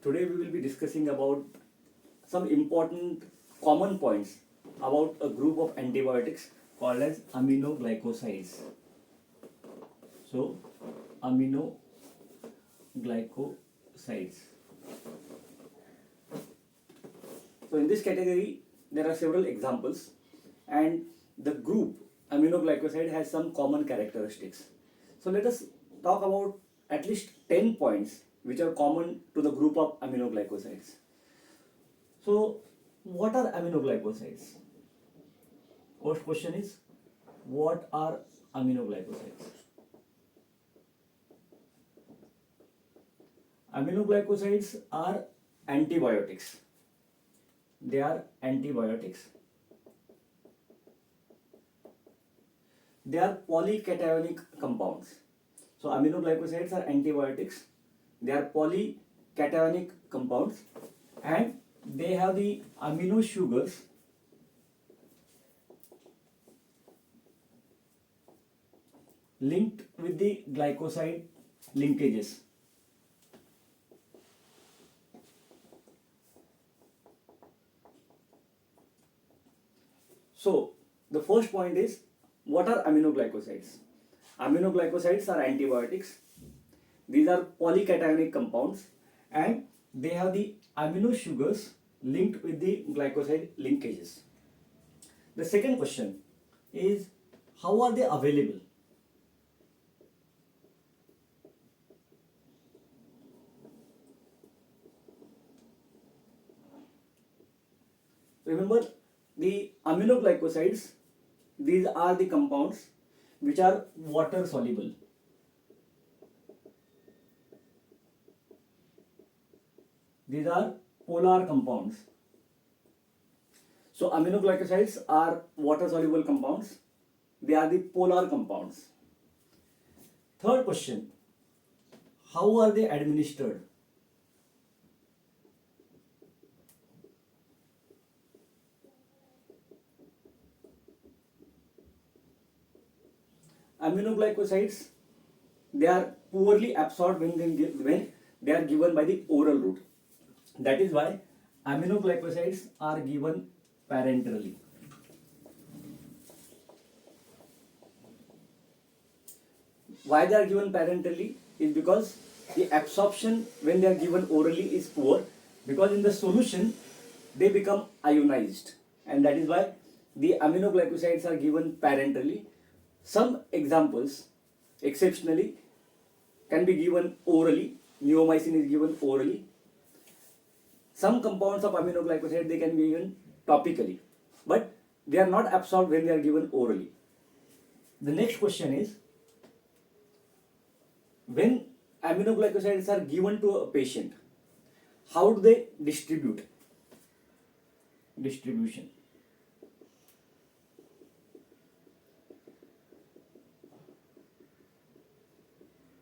Today we will be discussing about some important common points about a group of antibiotics called as aminoglycosides. So, aminoglycosides. So, in this category, there are several examples, and the group aminoglycoside has some common characteristics. So, let us talk about at least 10 points which are common to the group of aminoglycosides. So, what are aminoglycosides? First question is, what are aminoglycosides? Aminoglycosides are antibiotics. They are antibiotics. They are polycationic compounds. So aminoglycosides are antibiotics. They are polycationic compounds, and they have the amino sugars linked with the glycoside linkages. So the first point is, what are aminoglycosides? Aminoglycosides are antibiotics. These are polycationic compounds, and they have the amino sugars linked with the glycoside linkages. The second question is, how are they available? Remember, the aminoglycosides, these are the compounds which are water soluble. These are polar compounds. So aminoglycosides are water soluble compounds. They are the polar compounds. Third question, how are they administered? Aminoglycosides, they are poorly absorbed when they are given by the oral route. That is why aminoglycosides are given parenterally. Why they are given parenterally is because the absorption when they are given orally is poor, because in the solution they become ionized, and that is why the aminoglycosides are given parenterally. Some examples, exceptionally, can be given orally. Neomycin is given orally. Some compounds of aminoglycoside, they can be given topically, but they are not absorbed when they are given orally. The next question is, when aminoglycosides are given to a patient, how do they distribute? Distribution.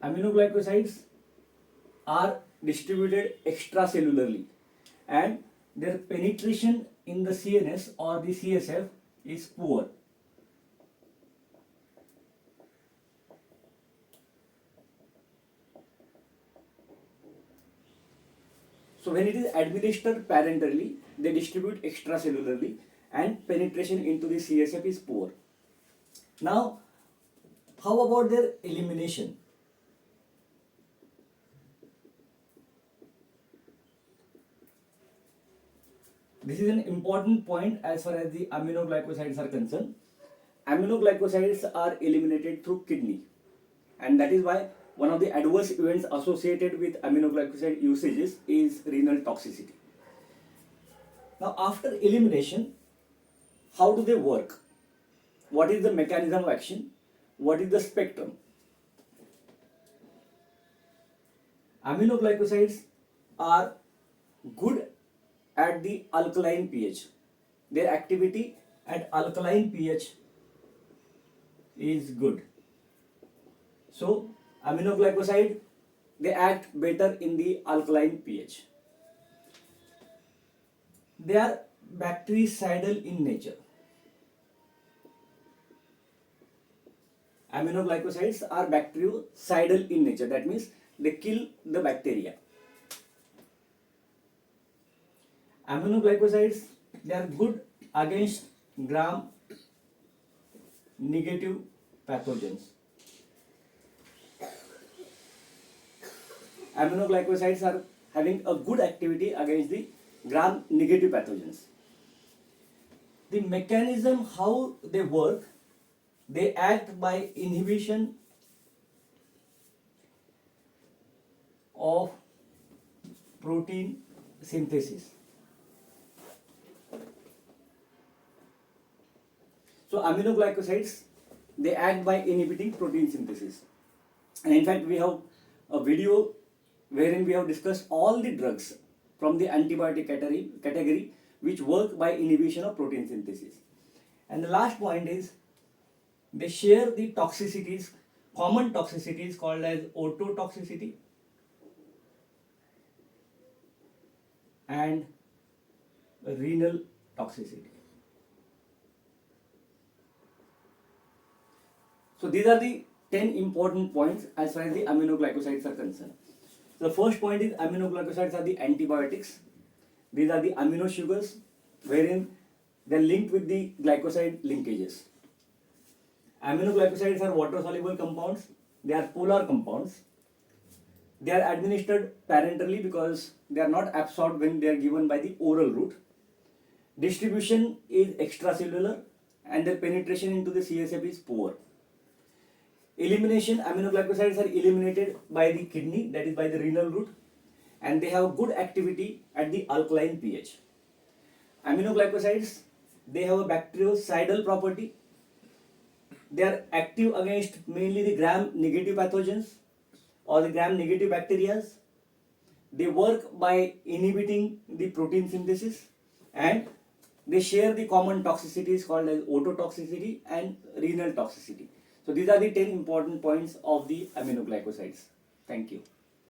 Aminoglycosides are distributed extracellularly, and their penetration in the CNS or the CSF is poor. So when it is administered parenterally, they distribute extracellularly, and penetration into the CSF is poor. Now, how about their elimination? This is an important point as far as the aminoglycosides are concerned. Aminoglycosides are eliminated through kidney, and that is why one of the adverse events associated with aminoglycoside usages is renal toxicity. Now, after elimination, how do they work? What is the mechanism of action? What is the spectrum? Aminoglycosides are good at the alkaline pH. Their activity at alkaline pH is good. So aminoglycoside, they act better in the alkaline pH. They are bactericidal in nature. Aminoglycosides are bactericidal in nature. That means they kill the bacteria. aminoglycosides, they are good against gram negative pathogens. Aminoglycosides are having a good activity against the gram negative pathogens. The mechanism how they work, they act by inhibition of protein synthesis. So aminoglycosides, they act by inhibiting protein synthesis. And in fact, we have a video wherein we have discussed all the drugs from the antibiotic category which work by inhibition of protein synthesis. And the last point is they share the toxicities, common toxicities called as ototoxicity and renal toxicity. So these are the 10 important points as far as the aminoglycosides are concerned. The first point is aminoglycosides are the antibiotics. These are the amino sugars wherein they are linked with the glycoside linkages. Aminoglycosides are water soluble compounds. They are polar compounds. They are administered parenterally because they are not absorbed when they are given by the oral route. Distribution is extracellular and their penetration into the CSF is poor. Elimination, aminoglycosides are eliminated by the kidney, that is by the renal route, and they have good activity at the alkaline pH. Aminoglycosides, they have a bactericidal property. They are active against mainly the gram-negative pathogens or the gram-negative bacteria. They work by inhibiting the protein synthesis and they share the common toxicities called as ototoxicity and renal toxicity. So these are the 10 important points of the aminoglycosides. Thank you.